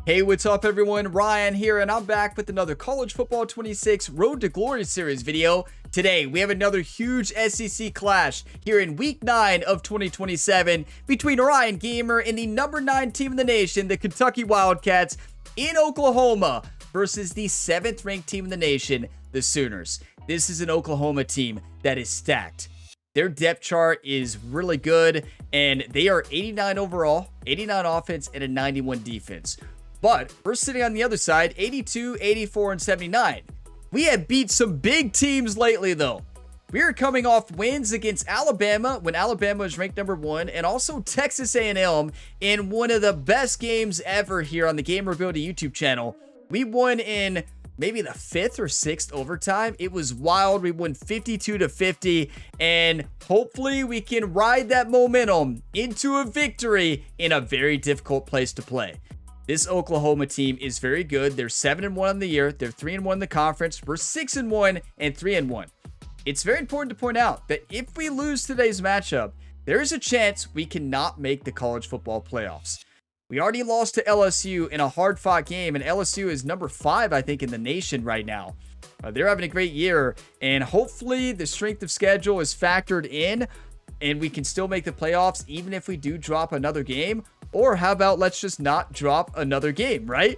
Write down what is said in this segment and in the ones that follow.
Hey, what's up everyone? Ryan here, and I'm back with another College Football 26 Road to Glory series video. Today, we have another huge SEC clash here in Week 9 of 2027 between Ryan Gamer and the number 9 team in the nation, the Kentucky Wildcats, in Oklahoma versus the 7th ranked team in the nation, the Sooners. This is an Oklahoma team that is stacked. Their depth chart is really good, and they are 89 overall, 89 offense, and a 91 defense. But we're sitting on the other side, 82, 84, and 79. We have beat some big teams lately, though. We are coming off wins against Alabama when Alabama is ranked number 1, and also Texas A&M in one of the best games ever here on the Gamerability YouTube channel. We won in maybe the 5th or 6th overtime. It was wild. We won 52-50, and hopefully we can ride that momentum into a victory in a very difficult place to play. This Oklahoma team is very good. They're 7-1 on the year. They're 3-1 in the conference. We're 6-1 and 3-1. It's very important to point out that if we lose today's matchup, there is a chance we cannot make the college football playoffs. We already lost to LSU in a hard-fought game, and LSU is number 5, I think, in the nation right now. They're having a great year, and hopefully the strength of schedule is factored in, and we can still make the playoffs even if we do drop another game. Or how about let's just not drop another game, right?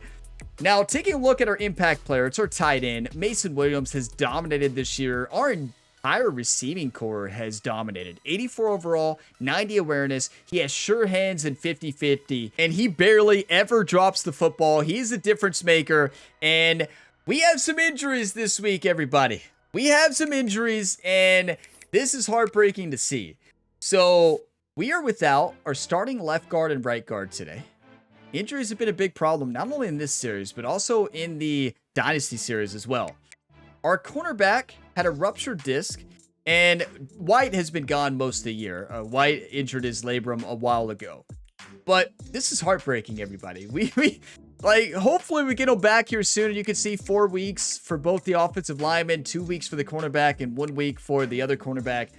Now, taking a look at our impact player, it's our tight end. Mason Williams has dominated this year. Our entire receiving core has dominated. 84 overall, 90 awareness. He has sure hands and 50-50. And he barely ever drops the football. He's a difference maker. And we have some injuries this week, everybody. We have some injuries, and this is heartbreaking to see. So we are without our starting left guard and right guard today. Injuries have been a big problem, not only in this series, but also in the Dynasty series as well. Our cornerback had a ruptured disc, and White has been gone most of the year. White injured his labrum a while ago. But this is heartbreaking, everybody. Hopefully we get him back here soon, and you can see 4 weeks for both the offensive linemen, 2 weeks for the cornerback, and 1 week for the other cornerback.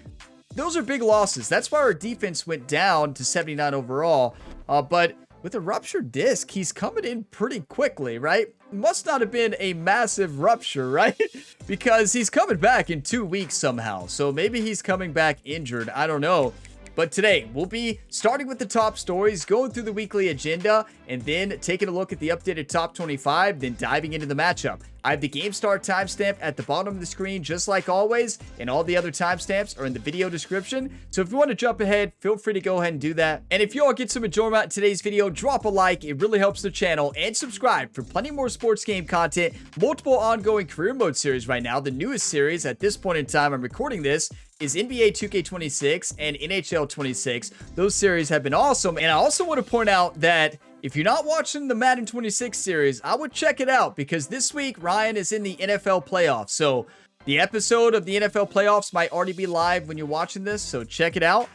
Those are big losses. That's why our defense went down to 79 overall. But with a ruptured disc, he's coming in pretty quickly, right? Must not have been a massive rupture, right? Because he's coming back in 2 weeks somehow. So maybe he's coming back injured. I don't know. But today, we'll be starting with the top stories, going through the weekly agenda, and then taking a look at the updated top 25, then diving into the matchup. I have the game start timestamp at the bottom of the screen, just like always, and all the other timestamps are in the video description. So if you want to jump ahead, feel free to go ahead and do that. And if you all get some enjoyment out of today's video, drop a like. It really helps the channel, and subscribe for plenty more sports game content, multiple ongoing career mode series right now. The newest series at this point in time I'm recording this is NBA 2K26 and NHL 26. Those series have been awesome. And I also want to point out that if you're not watching the Madden 26 series, I would check it out, because this week Ryan is in the NFL playoffs. So the episode of the NFL playoffs might already be live when you're watching this, so check it out.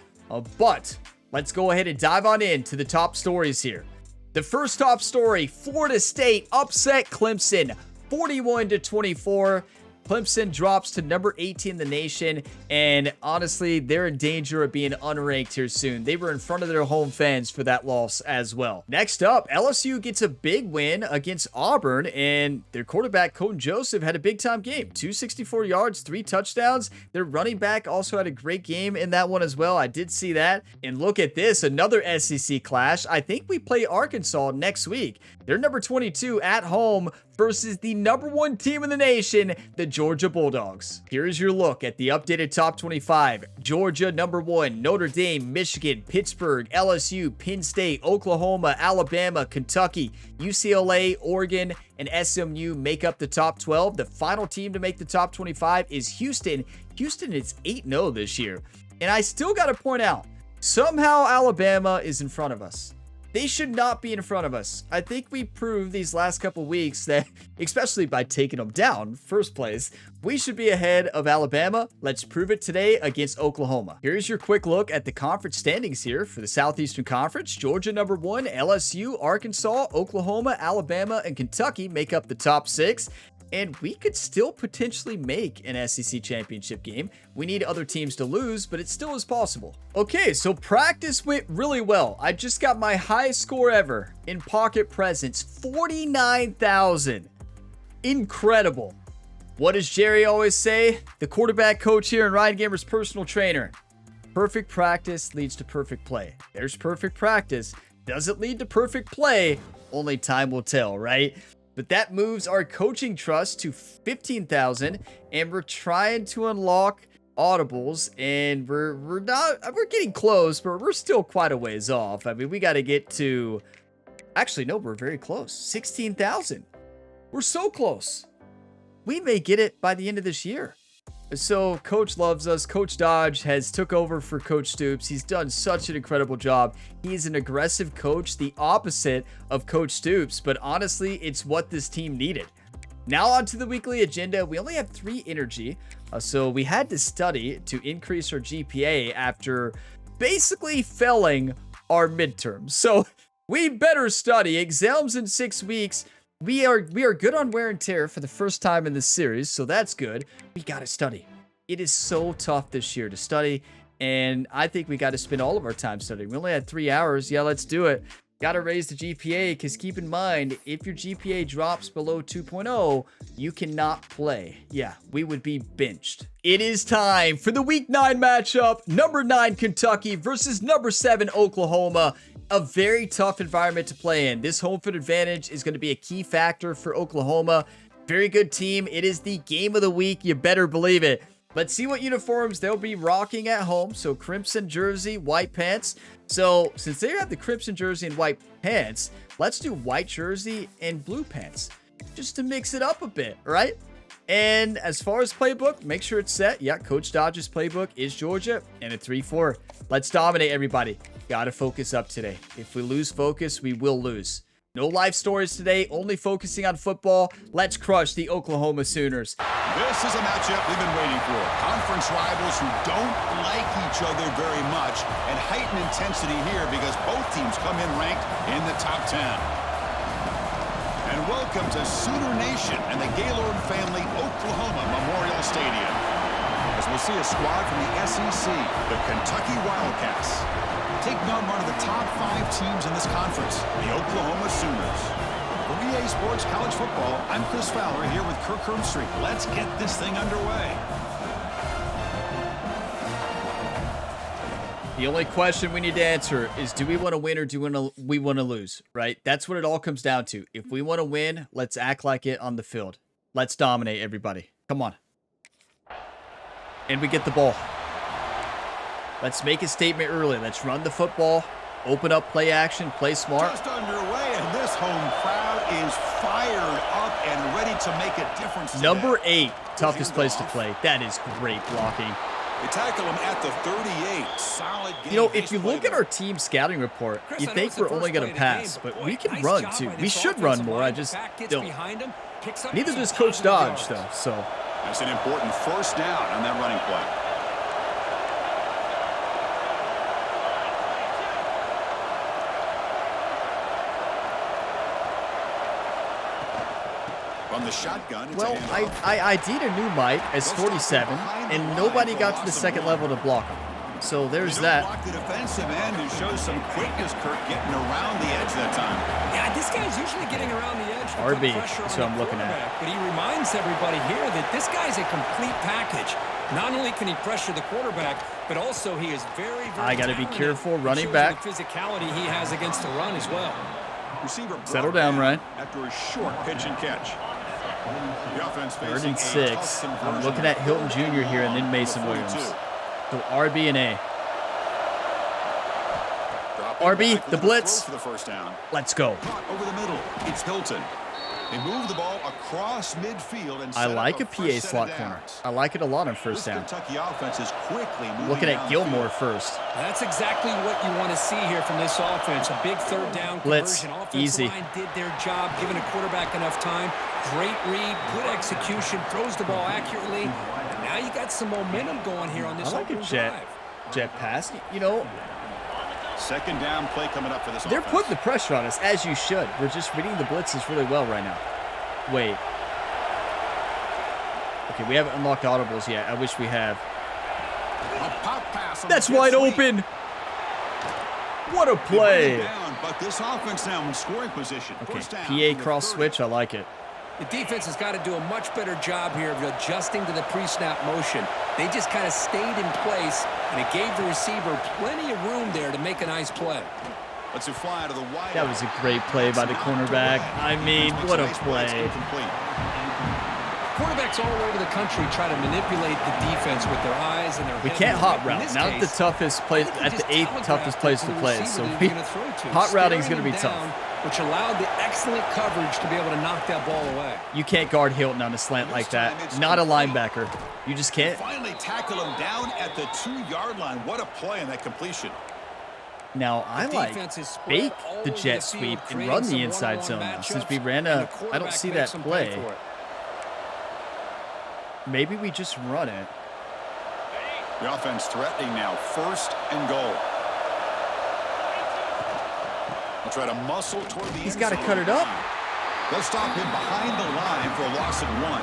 But let's go ahead and dive on into the top stories here. The first top story, Florida State upset Clemson 41-24. Clemson drops to number 18 in the nation, and honestly, they're in danger of being unranked here soon. They were in front of their home fans for that loss as well. Next up, LSU gets a big win against Auburn, and their quarterback, Colton Joseph, had a big-time game. 264 yards, 3 touchdowns. Their running back also had a great game in that one as well. I did see that. And look at this, another SEC clash. I think we play Arkansas next week. They're number 22 at home versus the number 1 team in the nation, the Georgia Bulldogs. Here's your look at the updated top 25. Georgia number 1, Notre Dame, Michigan, Pittsburgh, LSU, Penn State, Oklahoma, Alabama, Kentucky, UCLA, Oregon, and SMU make up the top 12. The final team to make the top 25 is Houston. Houston is 8-0 this year. And I still got to point out, somehow Alabama is in front of us. They should not be in front of us. I think we proved these last couple weeks that, especially by taking them down first place, we should be ahead of Alabama. Let's prove it today against Oklahoma. Here's your quick look at the conference standings here for the Southeastern Conference. Georgia number 1, LSU, Arkansas, Oklahoma, Alabama, and Kentucky make up the top 6. and we could still potentially make an SEC championship game. We need other teams to lose, but it still is possible. Okay, so practice went really well. I just got my highest score ever in pocket presence, 49,000. Incredible. What does Jerry always say? The quarterback coach here and Ryan Gamer's personal trainer. Perfect practice leads to perfect play. There's perfect practice. Does it lead to perfect play? Only time will tell, right? But that moves our coaching trust to 15,000, and we're trying to unlock audibles, and we're getting close, but we're still quite a ways off. I mean, we got to get to, actually, no, we're very close. 16,000. We're so close. We may get it by the end of this year. So Coach loves us. Coach Dodge has took over for Coach Stoops. He's done such an incredible job. He's an aggressive coach, the opposite of Coach Stoops, but honestly, it's what this team needed. Now on to the weekly agenda. We only have 3 energy, so we had to study to increase our GPA after basically failing our midterms. So we better study. Exams in 6 weeks. We are good on wear and tear for the first time in this series, so that's good. We got to study. It is so tough this year to study, and I think we got to spend all of our time studying. We only had 3 hours. Yeah, let's do it. Got to raise the GPA, because keep in mind, if your GPA drops below 2.0, you cannot play. Yeah, we would be benched. It is time for the Week 9 matchup. Number 9 Kentucky versus number 7 Oklahoma. A very tough environment to play in. This home field advantage is going to be a key factor for Oklahoma. Very good team. It is the game of the week. You better believe it. Let's see what uniforms they'll be rocking at home. So crimson jersey, white pants. So since they have the crimson jersey and white pants, let's do white jersey and blue pants just to mix it up a bit, right? And as far as playbook, make sure it's set. Yeah, Coach Dodge's playbook is Georgia and a 3-4. Let's dominate, everybody. Gotta focus up today. If we lose focus, we will lose. No life stories today, only focusing on football. Let's crush the Oklahoma Sooners. This is a matchup we've been waiting for. Conference rivals who don't like each other very much, and heightened intensity here because both teams come in ranked in the top 10. And welcome to Sooner Nation and the Gaylord family Oklahoma Memorial Stadium. As we'll see a squad from the SEC, the Kentucky Wildcats, taking on one of the top 5 teams in this conference, the Oklahoma Sooners. For EA Sports College Football, I'm Chris Fowler here with Kirk Hermstreet. Let's get this thing underway. The only question we need to answer is, do we want to win or do we want to lose, right? That's what it all comes down to. If we want to win, let's act like it on the field. Let's dominate, everybody. Come on. And we get the ball. Let's make a statement early. Let's run the football, open up play action, play smart. Just underway, and this home crowd is fired up and ready to make a difference today. Number 8, toughest place to play. That is great blocking. They tackle him at the 38. Solid game. You know, if you look at our team scouting report, you think we're only going to pass, but we can run too. We should run more. I just don't. Neither does Coach Dodge, though. So that's an important first down on that running play. On the shotgun, well, I ID'd a new Mike as 47, and nobody got to the second level to block him. So there's that. Block the defensive end who shows some quickness, Kirk, getting around the edge that time. Yeah, this guy's usually getting around the edge. RB, that's what I'm looking at. But he reminds everybody here that this guy's a complete package. Not only can he pressure the quarterback, but also he is very I got to be careful running back. The physicality he has against the run as well. Receiver settle down, Ryan. After a short pitch and catch. The offense 3rd and 6. I'm looking at Hilton Jr. here and then Mason Williams. So RB and A. RB, the blitz. For the first down. Let's go. Over the middle, it's Hilton. They move the ball across midfield and I like a PA slot corner. I like it a lot on first down. Kentucky offense is quickly moving. Looking at Gilmore first. That's exactly what you want to see here from this offense. A big 3rd down blitz, conversion. Offensive easy. line did their job, giving a quarterback enough time. Great read, good execution, throws the ball accurately. And now you got some momentum going here on this opening drive. Jet pass. You know, second down play coming up for this they're offense. putting the pressure on us, as you should. We're just reading the blitzes really well right now. Wait. Okay, we haven't unlocked audibles yet. I wish we have. A pop pass on That's the jet wide sweep. open. What a They bring it play. down, but this offense now in scoring position. Okay, First down PA from the cross 30. switch. I like it. The defense has got to do a much better job here of adjusting to the pre-snap motion. They just kind of stayed in place, and it gave the receiver plenty of room there to make a nice play. Lets it fly to the wide. That was a great play by the cornerback. I mean, what a play. Quarterbacks all over the country try to manipulate the defense with their eyes and their We head can't movement. hot In route. this Not the case, toughest I place, think he at the just 8th telegraphed toughest it place to to the play. receiver So that he was gonna throw to, hot routing is staring going to be him tough. down, which allowed the excellent coverage to be able to knock that ball away. You can't guard Hilton on a slant like that. Not a linebacker. You just can't. Finally tackle him down at the 2-yard line. What a play on that completion. Now, I The like defense is spread fake all the over jet field, sweep and creating run the some inside one-on-one zone now. Since we matchups, ran and a, the I don't quarterback see makes that them pay play. for it. Maybe we just run it. The offense threatening now. 1st and goal. They'll try to muscle toward the He's end got to zone. cut it up. They'll stop him behind the line for a loss of 1.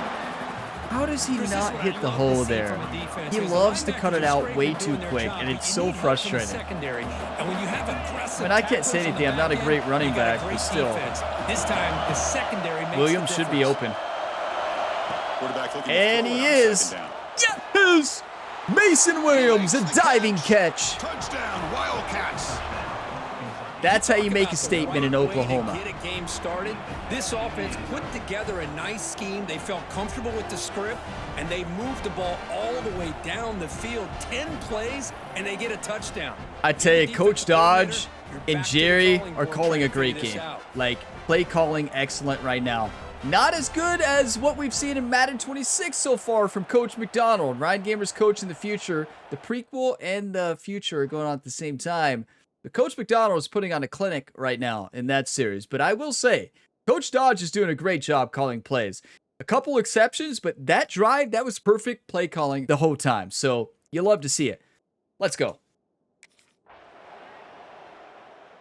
How does he Chris, this is not what hit I the love hole to see there? from a defense He is the loves to cut linebackers it are out straight way and too doing their quick, job, and but it's you so need help from the frustrating. secondary. And when you have aggressive I mean, I can't say tackles on the anything. I'm not a back great end, running you got a back, but great still. defense. This time, the secondary makes Williams the should be difference. open. Quarterback looking to And throw he it on is. 2nd down. Yes! Mason Williams, a diving catch. Touchdown, Wildcats. That's how you Talk make about a the statement in right way to Oklahoma. Get a game started. This offense put together a nice scheme. They felt comfortable with the script, and they moved the ball all the way down the field. 10 plays, and they get a touchdown. I tell you, Defensive Coach Dodge coordinator, and you're back to the Jerry drawing are board calling trying a to great figure this game. out. Like, play calling excellent right now. Not as good as what we've seen in Madden 26 so far from Coach McDonald. Ryan Gamer's coach in the future. The prequel and the future are going on at the same time. But Coach McDonald is putting on a clinic right now in that series. But I will say, Coach Dodge is doing a great job calling plays. A couple exceptions, but that drive, that was perfect play calling the whole time. So you love to see it. Let's go.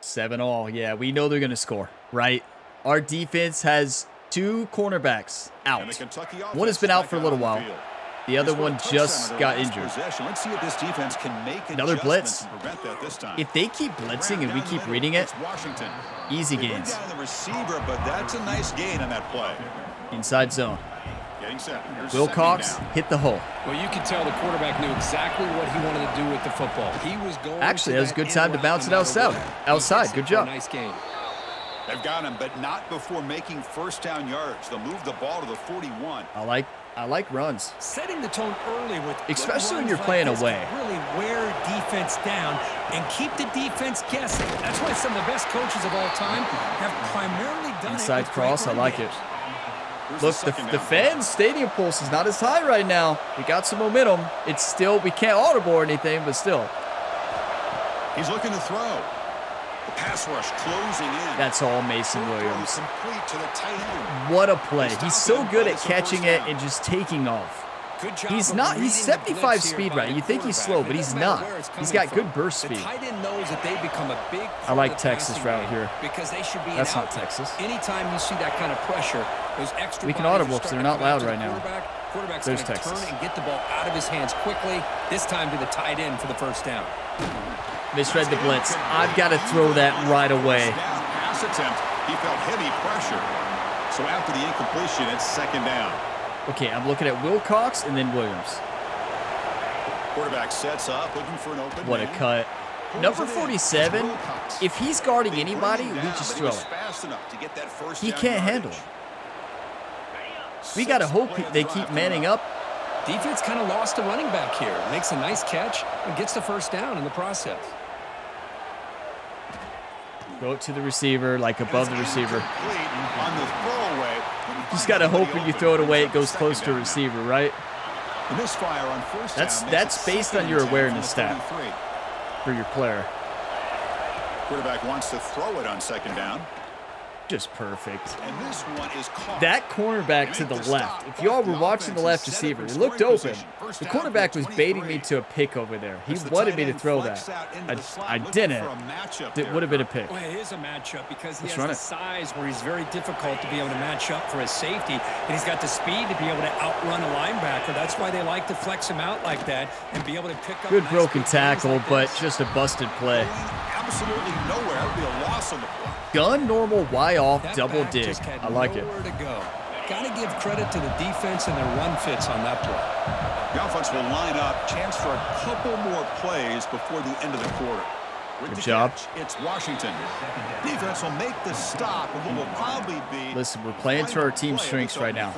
7-all. Yeah, we know they're going to score, right? Our defense has 2 cornerbacks out. And the Kentucky One has offense been out back for a little on the while. field. The other They scored one a touchdown just on their got last injured. possession. Let's see if this defense can make Another blitz. adjustments and prevent that this time. If they keep blitzing and we Down the keep middle, reading it, it's Washington. easy They bring gains. down the receiver, but that's a nice gain on that play. Inside zone. Getting set. Here's Wilcox second down. hit the hole. Well, you could tell the quarterback knew exactly what he wanted to do with the football. He was going. Actually, to that was a good end time to route bounce no it matter outside. what. Outside. He Good gets it for a job. Nice game. They've got him, but not before making first down yards. They'll move the ball to the 41. I like runs. Setting the tone early with good Especially when runs you're like playing this away. can really wear defense down and keep the defense guessing. That's why some of the best coaches of all time have primarily done Inside it with cross. I great like run it. Here's Look, second the down. fans' stadium pulse is not as high right now. We got some momentum. It's still, we can't audible or anything, but still. He's looking to throw. The pass rush closing in. That's all Mason Williams. Complete to the tight end. What a play. He's so good at catching it and just taking off. Good job He's of not, he's reading the 75 blitz here speed by right. the You think he's quarterback. slow, It but he's doesn't matter not. where it's He's coming got good from. burst speed. The tight end knows that they become a big part I like of the Texas passing route game here. because they should be That's an not outlet. Texas. Anytime you see that kind of pressure, those extra We can bodies audible are because they're starting not to come loud out to right the now. Quarterback's There's going to Texas. turn and get the ball out of his hands quickly, this time to the tight end for the first down. Misread the blitz. I've got to throw that right away. Down pass attempt. He felt heavy pressure. So after the incompletion, it's second down. Okay, I'm looking at Wilcox and then Williams. Quarterback sets up, looking for an open What a man. cut. Pulls Number it in. 47, It's Wilcox. if he's guarding They bring anybody, him we down, just but he throw was it. fast enough to get that first He down can't yardage. handle it. We got to Sixth hope play of they the keep drive manning coming up. Defense kind of lost a running back here. Makes a nice catch and gets the first down in the process. Throw it to the receiver, like above the receiver. Incomplete on the throwaway. Just got to hope when you throw it away, it goes close to a receiver, right? The misfire on first That's- down that's makes it based on second your and 10 awareness from the stat. 33. For your player. Quarterback wants to throw it on second down. Just perfect. And this one is caught. That cornerback to the left, if y'all were watching the left receiver, he looked open. The cornerback was baiting me to a pick over there. He wanted me to throw that. I didn't. It would have been a pick. Well, it is a matchup because he has the size where he's very difficult to be able to match up for his safety, and he's got the speed to be able to outrun a linebacker. That's why they like to flex him out like that and be able to pick up. Good broken tackle, but just a busted play. Absolutely nowhere. That would be a loss on the play. Gun normal Y off double dig. I like it. To go. Got to give credit to the defense and their run fits on that play. The offense will line up. Chance for a couple more plays before the end of the quarter. Good job. It's Washington. Defense will make the stop, and what will probably be. Listen, we're playing to our team strengths right now.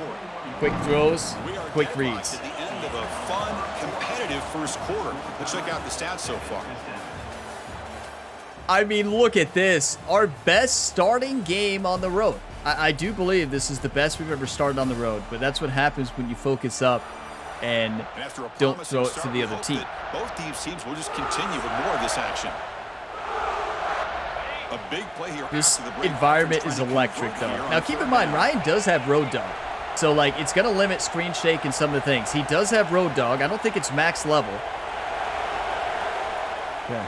Quick throws, quick reads. At the end of a fun, competitive first quarter. Let's check out the stats so far. I mean, look at this. Our best starting game on the road. I do believe this is the best we've ever started on the road, but that's what happens when you focus up and don't throw it to the other team. Both teams will just continue with more of this action. A big play here. This environment is electric, though. Now, keep in mind, Ryan does have Road Dog. So, like, it's going to limit screen shake and some of the things. He does have Road Dog. I don't think it's max level. Yeah.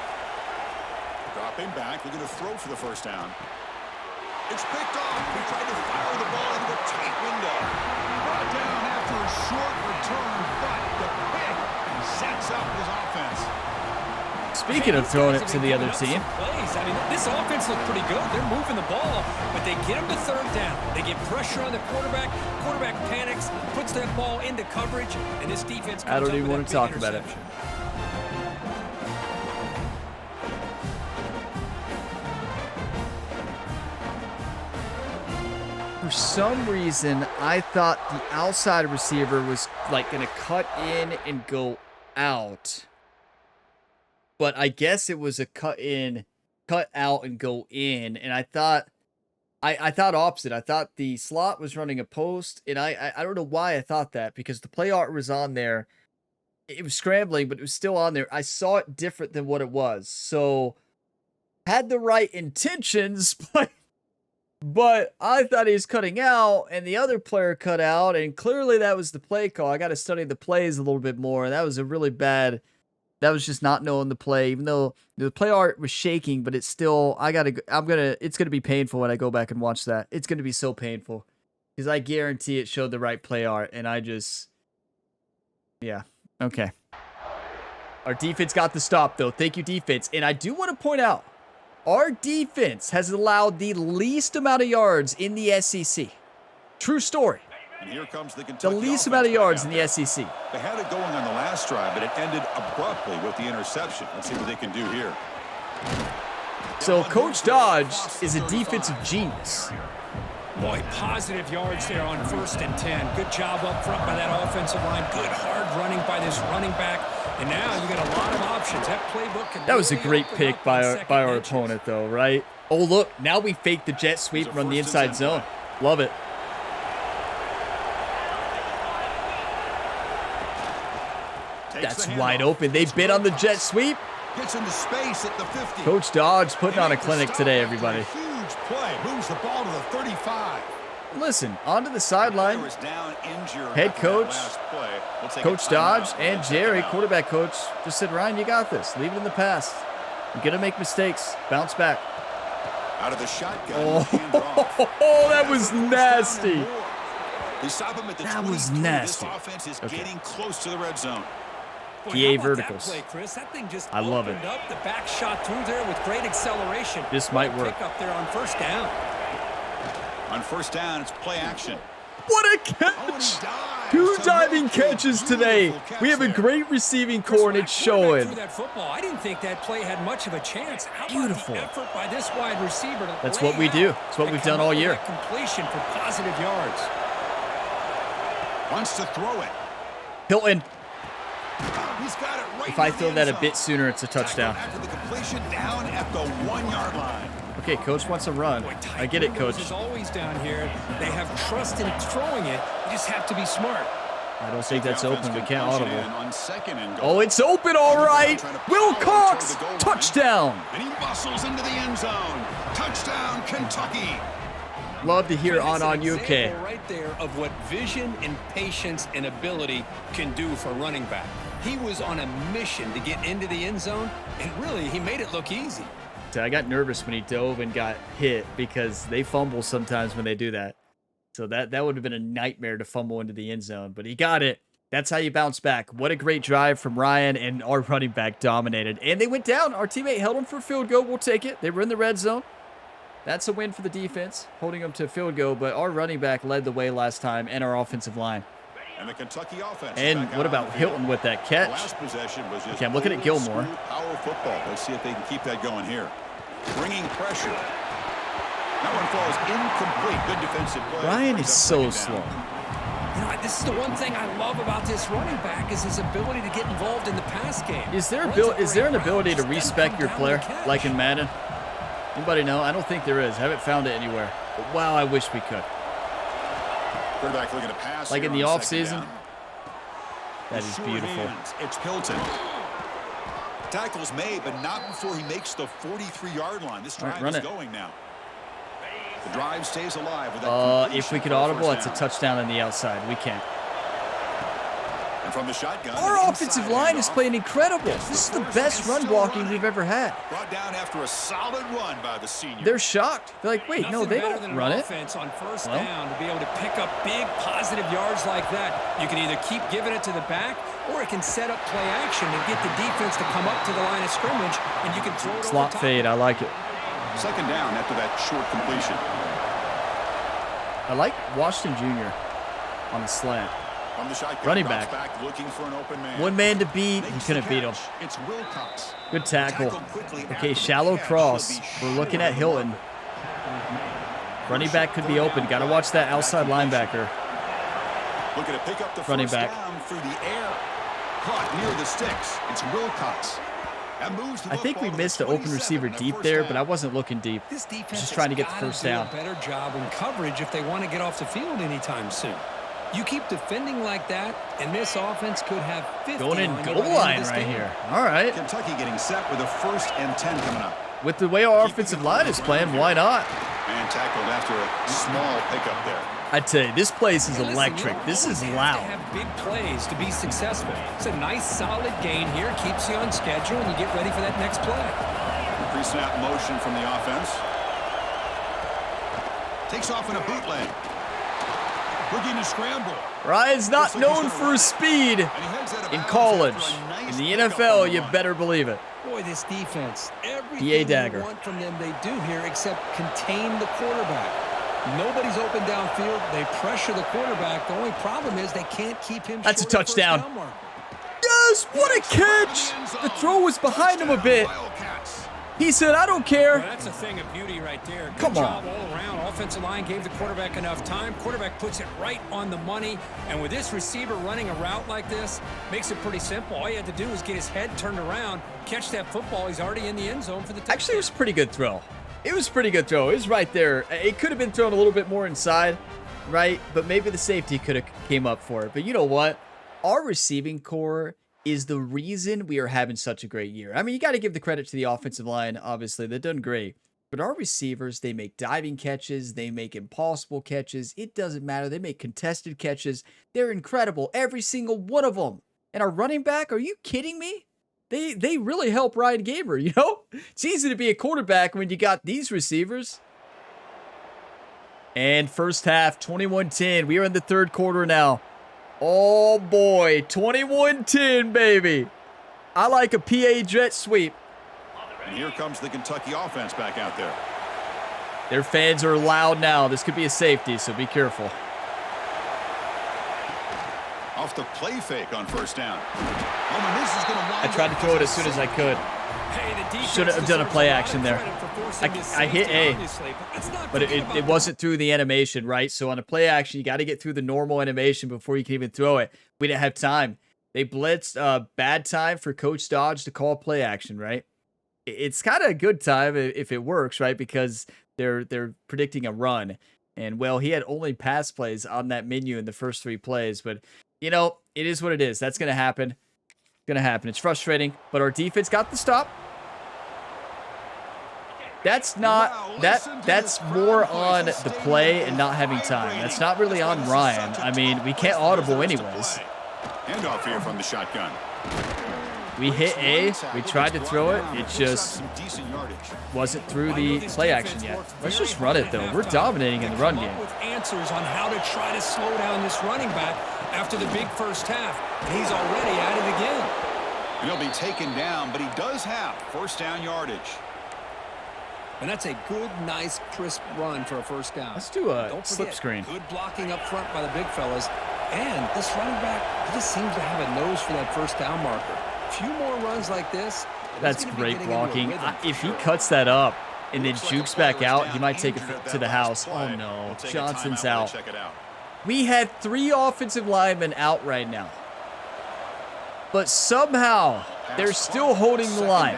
Dropping back, looking to throw for the first down. It's picked off. He tried to fire the ball into a tight window. Brought down after a short return, but the pick sets up his offense. Speaking of throwing it to the other team. I mean, this offense looked pretty good. They're moving the ball, but they get him to third down. They get pressure on the quarterback. Quarterback panics, puts that ball into coverage, and this defense comes I don't up even with want to that talk big about it. For some reason, I thought the outside receiver was like going to cut in and go out. But I guess it was a cut in, cut out and go in. And I thought opposite. I thought the slot was running a post. And I don't know why I thought that, because the play art was on there. It was scrambling, but it was still on there. I saw it different than what it was. So had the right intentions, but I thought he was cutting out, and the other player cut out, and clearly that was the play call. I got to study the plays a little bit more, and that was a really bad. That was just not knowing the play, even though the play art was shaking, but it's still. It's gonna be painful when I go back and watch that. It's gonna be so painful, because I guarantee it showed the right play art, and yeah, okay. Our defense got the stop though. Thank you, defense, and I do want to point out. Our defense has allowed the least amount of yards in the SEC. True story. And here comes the Kentucky least amount of yards in the SEC. They had it going on the last drive, but it ended abruptly with the interception. Let's see what they can do here. So Coach Dodge is a defensive genius. Boy, positive yards there on 1st and 10. Good job up front by that offensive line. Good hard running by this running back. And now you got a lot of options. That playbook can That was a great pick by our opponent, though, right? Oh, look, now we fake the jet sweep and run the inside zone. Love it. That's wide open. They bid on the jet sweep. Gets into space at the 50. Coach Dodge putting on a clinic today, everybody. Huge play. Moves the ball to the 35. Listen, onto the sideline. Head coach, Coach Dodge, and Jerry, quarterback coach, just said, Ryan, you got this. Leave it in the past. You're going to make mistakes. Bounce back. Out of the shotgun. Oh, that was nasty. That was nasty. Offense is getting close to the red zone. PA verticals. That play, Chris? That thing just I love it. Up. The back shot through there with great acceleration. This might work. Pick up there on 1st down. On 1st down, it's play action. What a catch! 2 diving catches today. We have a great receiving core, and it's showing. That football, I didn't think that play had much of a chance. How Beautiful. About the effort by this wide receiver to That's what we do. That's what we've done all year. Completion for positive yards. Wants to throw it. Hilton. He's got it right. If I throw that a bit sooner, it's a touchdown. After the completion, down at the 1-yard line. Okay, coach wants a run. I get it, coach. Is always down here. They have trust in throwing it. You just have to be smart. I don't think that's open. We can't audible. Oh, it's open, all right. Will Cox, touchdown. And he muscles into the end zone. Touchdown, Kentucky. Love to hear That's on an UK. example right there of what vision and patience and ability can do for running back. He was on a mission to get into the end zone, and really, he made it look easy. So I got nervous when he dove and got hit because they fumble sometimes when they do that. So that would have been a nightmare to fumble into the end zone, but he got it. That's how you bounce back. What a great drive from Ryan, and our running back dominated. And they went down. Our teammate held them for a field goal. We'll take it. They were in the red zone. That's a win for the defense, holding them to a field goal, but our running back led the way last time, and our offensive line. And the Kentucky offense. And what about Hilton with that catch? Last possession was just Okay, I'm looking at Gilmore. Power football. Let's see if they can keep that going here. Bringing pressure. That one falls incomplete. Good defensive play. Ryan is so slow. You know, this is the one thing I love about this running back is his ability to get involved in the pass game. Is there an ability to respec your player like in Madden? Anybody know? I don't think there is. I haven't found it anywhere. But wow, I wish we could. Quarterback looking to pass like in the off season. That is beautiful. It's Hilton. Tackles made, but not before he makes the 43-yard line. This drive is going now. The drive stays alive with that. If we could audible, it's a touchdown on the outside. We can't. And from the shotgun, our offensive line is playing incredible. This is the best run blocking we've ever had. Brought down after a solid run by the senior. They're shocked. They're like, wait, no, they don't run it. Offense on first down to be able to pick up big positive yards like that. You can either keep giving it to the back, or it can set up play action and get the defense to come up to the line of scrimmage, and you can throw it slot fade. I like it. Second down after that short completion. I like Washington Jr. on the slant. From the shotgun, running back. Looking for an open man. One man to beat. He couldn't beat him. It's Wilcox. Good tackle. Okay, shallow cross. We're looking at Hilton. Running back could be open. Got to watch that outside linebacker. Looking to pick up the running first back down through the air. Caught near the sticks. It's Wilcox. I think we missed an open receiver deep there, but I wasn't looking deep. Just trying to get the first down. A better job in coverage if they want to get off the field anytime soon. You keep defending like that, and this offense could have 50 going in goal line right here. All right. Kentucky getting set with a 1st and 10 coming up. With the way our offensive line is playing, why not? And tackled after a small pickup there. I tell you, this place is electric. This is loud. Have big plays to be successful. It's a nice, solid gain here. Keeps you on schedule, and you get ready for that next play. Pre-snap motion from the offense. Takes off in a bootleg. Looking to scramble. Ryan's not known for his speed in college. In the NFL, you better believe it. Boy, this defense, everything PA dagger. you want from them they do here except contain the quarterback. Nobody's open downfield. They pressure the quarterback. The only problem is they can't keep him. That's a touchdown. Yes, what a catch. The throw was behind him a bit. He said, I don't care. Well, that's a thing of beauty right there. Good Come job on. all around. Offensive line gave the quarterback enough time. Quarterback puts it right on the money. And with this receiver running a route like this, makes it pretty simple. All you had to do was get his head turned around, catch that football. He's already in the end zone for the touchdown. Actually, it was a pretty good throw. It was a pretty good throw. It was right there. It could have been thrown a little bit more inside, right? But maybe the safety could have came up for it. But you know what? Our receiving core is the reason we are having such a great year. I mean, you got to give the credit to the offensive line. Obviously, they've done great. But our receivers, they make diving catches. They make impossible catches. It doesn't matter. They make contested catches. They're incredible. Every single one of them. And our running back, are you kidding me? They really help Ryan Gaber, you know? It's easy to be a quarterback when you got these receivers. And first half, 21-10. We are in the third quarter now. Oh boy, 21-10, baby. I like a PA jet sweep. And here comes the Kentucky offense back out there. Their fans are loud now. This could be a safety, so be careful. Off the play fake on first down. Oh, and this is going to I tried to throw it as soon as I could. Should have done a play action there. I hit A, but it wasn't through the animation, right? So on a play action, you got to get through the normal animation before you can even throw it. We didn't have time. They blitzed, bad time for Coach Dodge to call play action, right? It's kind of a good time if it works, right? Because they're predicting a run. And, well, he had only pass plays on that menu in the first 3 plays. But, you know, it is what it is. That's going to happen. It's frustrating, but our defense got the stop. That's not that's more on the play and not having time. That's not really on Ryan. I mean, we can't audible anyways. Handoff here from the shotgun. We hit A, we tried to throw it, it just wasn't through the play action yet. Let's just run it though. We're dominating in the run game. With answers on how to try to slow down this running back after the big first half, and he's already at it again. And he'll be taken down, but he does have first down yardage. And that's a good, nice, crisp run for a first down. Let's do a slip screen. Good blocking up front by the big fellas. And this running back, he just seems to have a nose for that first down marker. A few more runs like this. That's great blocking. If he cuts that up and then jukes back out, he might take it to the house. Oh, no. Johnson's out. We had 3 offensive linemen out right now. But somehow, they're still holding the line.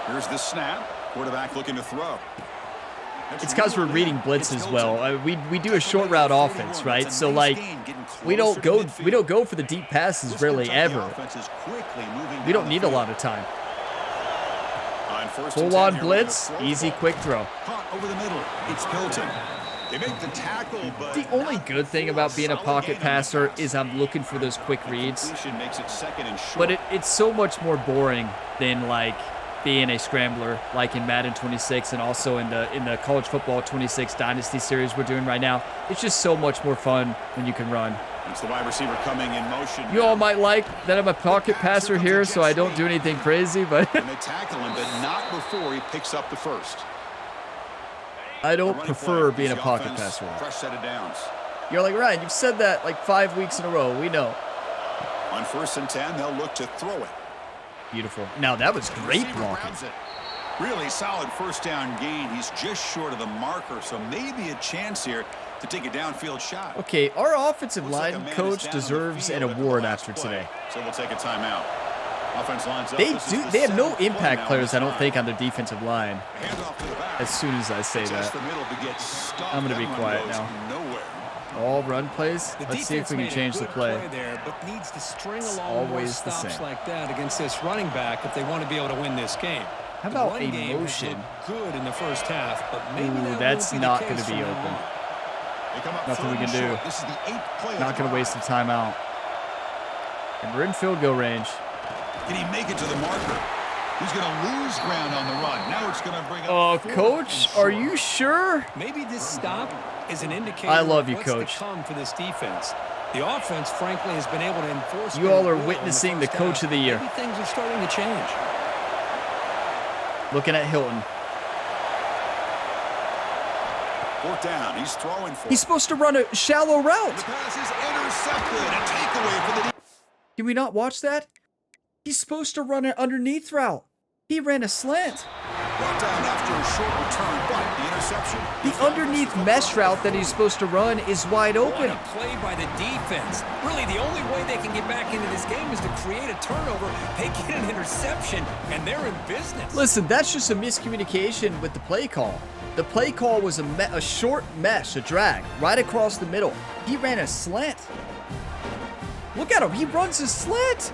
Here's the snap. Quarterback looking to throw. It's because we're reading blitz as well. We do a short route offense, right? So like we don't go for the deep passes really ever. We don't need a lot of time. Full on blitz, easy quick throw. Over the middle, it's Hilton. They make the tackle, but the only good thing about being a pocket passer is I'm looking for those quick reads. But it's so much more boring than like being a scrambler like in Madden 26 and also in the College Football 26 Dynasty series we're doing right now. It's just so much more fun when you can run. It's the wide receiver coming in motion. You all might like that I'm a pocket passer here, so I don't do anything crazy, but and they tackle him, but not before he picks up the first. I don't prefer being a pocket passer. Fresh set of downs. You're like, Ryan, you've said that like 5 weeks in a row. We know. On 1st and 10, they'll look to throw it. Beautiful. Now, that was great blocking. Really solid first down gain. He's just short of the marker, so maybe a chance here to take a downfield shot. Okay, our offensive line coach deserves an award after today. So we'll take a timeout. Offense lines up. They have no impact players, I don't think, on their defensive line. As soon as I say that, I'm going to be quiet now. All run plays. Let's see if we can change the play. It's always the same. Like that against this running back if they want to be able to win this game. How about a motion? Good in the first half, but maybe that's not going to be open. Nothing we can do. Not going to waste the timeout. And we're in field goal range. Can he make it to the marker? He's going to lose ground on the run. Now it's going to bring up. Oh, coach, are you sure? Maybe this stop is an indicator. I love you, of coach. To come for this defense. The offense, frankly, has been able to enforce. You all are witnessing the coach of the year. Maybe things are starting to change. Looking at Hilton. 4th down. He's throwing for. He's supposed to run a shallow route. The pass is intercepted. A takeaway for the. Did we not watch that? He's supposed to run an underneath route. He ran a slant. Brought down after a short return, but the interception. The underneath mesh route that he's supposed to run is wide open. What a play by the defense. Really, the only way they can get back into this game is to create a turnover. They get an interception, and they're in business. Listen, that's just a miscommunication with the play call. The play call was a short mesh, a drag, right across the middle. He ran a slant. Look at him. He runs a slant.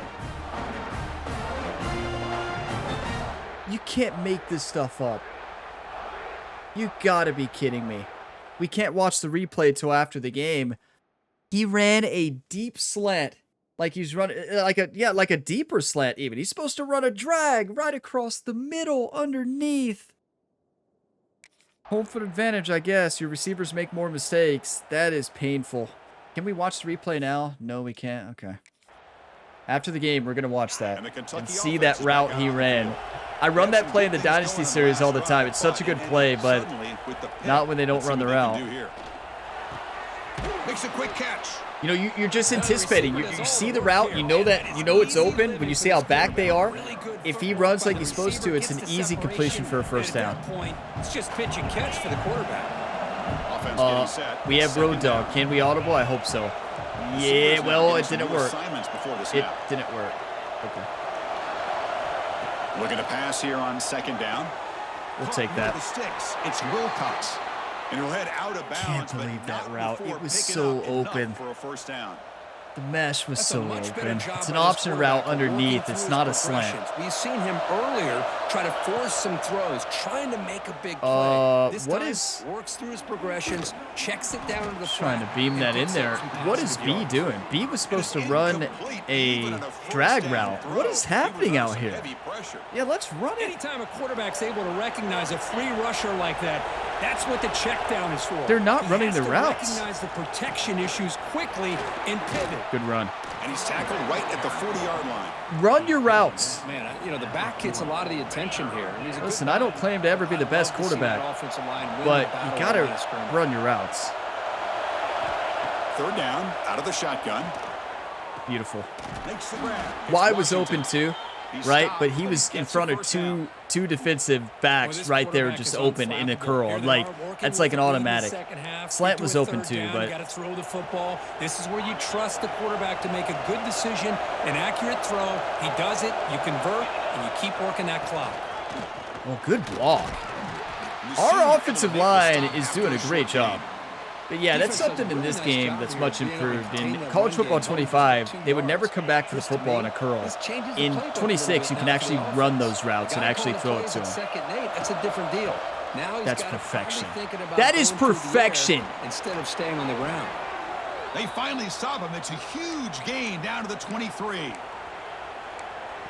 You can't make this stuff up. You gotta be kidding me. We can't watch the replay till after the game. He ran a deep slant. Like he's running, like a deeper slant even. He's supposed to run a drag right across the middle underneath. Home foot advantage, I guess. Your receivers make more mistakes. That is painful. Can we watch the replay now? No, we can't. Okay. After the game, we're going to watch that and see that route he ran. I run that play in the Dynasty series all the time. It's such a good play, but not when they don't run the route. Makes a quick catch. You know, you're just anticipating. You see the route. You know it's open. When you see how back they are, if he runs like he's supposed to, it's an easy completion for a first down. It's just pitch and catch for the quarterback. We have road dog. Can we audible? I hope so. Yeah, well, it didn't work. It didn't work. Okay. Looking to pass here on 2nd down. We'll take that. It's Wilcox. And he'll head out of bounds. Can't believe that route. It was so open. For a first down. The mesh was That's so a much better open. job It's an by this option route quarterback of underneath. working It's through not a his slant. progressions. We've seen him earlier try to force some throws, trying to make a big play. This what time, is... works through his progressions, checks it down into the Trying to flat, beam and that in picks there. up some What is positive B yards. doing? B was supposed to run a drag route. What is happening out here? Yeah, let's run it. Anytime a quarterback's able to recognize a free rusher like that, that's what the check down is for. They're not He running has the to routes. Recognize the protection issues quickly and pivot. Good run. And he's tackled right at the 40-yard line. Run your routes. Man, you know, the back gets a lot of the attention here. He's a good Listen, I don't claim to ever be the best quarterback, but you got to run your routes. Third down, out of the shotgun. Beautiful. Makes the grab. It's Wide was Washington. open too, He's right? stopped, But he but was he in gets front the of first two down. defensive backs right there, just open in a curl. Like, that's like an automatic. Slant was open too, but got to throw the football. This is where you trust the quarterback to make a good decision, an accurate throw. He does it, you convert, and you keep working that clock. well, good block. Our offensive line is doing a great job. But yeah, that's something in this game that's much improved. In college football 25, they would never come back for the football in a curl. In 26, you can actually run those routes and actually throw it to them. That's a different deal. Now That's perfection. That is perfection. Instead of staying on the ground. They finally stop him. It's a huge gain down to the 23.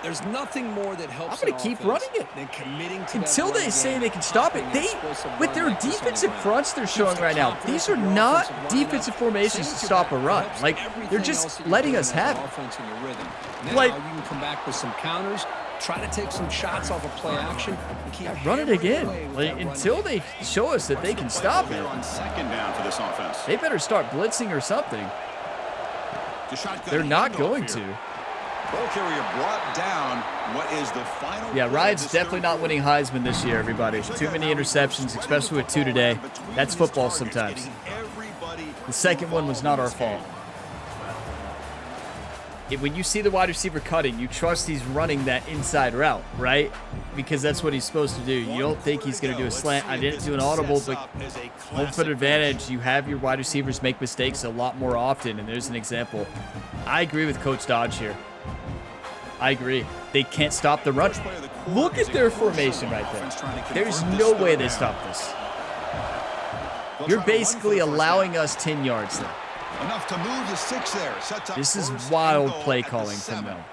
There's nothing more that helps. I'm going to keep running it until they say they can stop it. They, with their defensive fronts they're showing right now, these are not defensive formations to stop a run. Like, they're just letting us have it. Like, you can come back with some counters, try to take some shots off of play action, and keep run it again. Like, until they show us that they can stop it, On second down for this offense. they better start blitzing or something. The shotgun They're not handoff going here. to. Ball carrier brought down. What is the final? Yeah, play Ryan's of this definitely third not winning Heisman this year, everybody. Too many interceptions, especially with 2 today. That's football sometimes. The second one was not our fault. When you see the wide receiver cutting, you trust he's running that inside route, right? Because that's what he's supposed to do. You don't think he's going to do a slant. I didn't do an audible, but home field advantage, you have your wide receivers make mistakes a lot more often, and there's an example. I agree with Coach Dodge here. I agree. They can't stop the run. Look at their formation right there. There's no way they stop this. You're basically allowing us 10 yards there. Enough to move the 6 there. Sets up This is first wild and goal play at the calling from 7. them.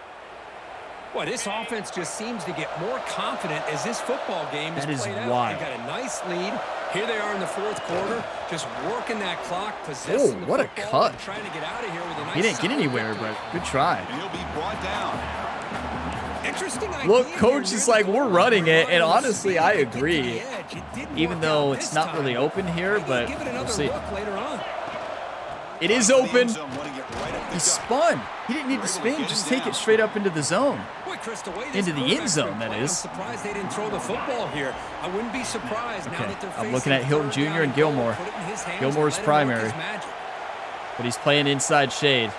Well, this offense just seems to get more confident as this football game is That is played out. wild. They got a nice lead. Here they are in the fourth quarter, just working that clock, possessing the what a football, cut. and trying to get out of here with a nice He didn't get solid anywhere, victory. but good try. And he'll be brought down. Interesting idea Look, here. Coach is like, we're running it, and honestly, I agree. Even Even though it's not really open here, but give it we'll another see. look later on. It is The open. end zone, wanting it right up the He gut. spun. He didn't need to spin. Just take it straight up into the zone. Boy, Chris, the way this Into the end quarterback's zone, been that playing, is. I'm surprised they didn't throw the football here. I wouldn't be surprised now Okay, that they're I'm facing looking at Hilton third Jr. down and goal. Gilmore. Put it in his hands, Gilmore's let him work primary. his magic. But he's playing inside shade.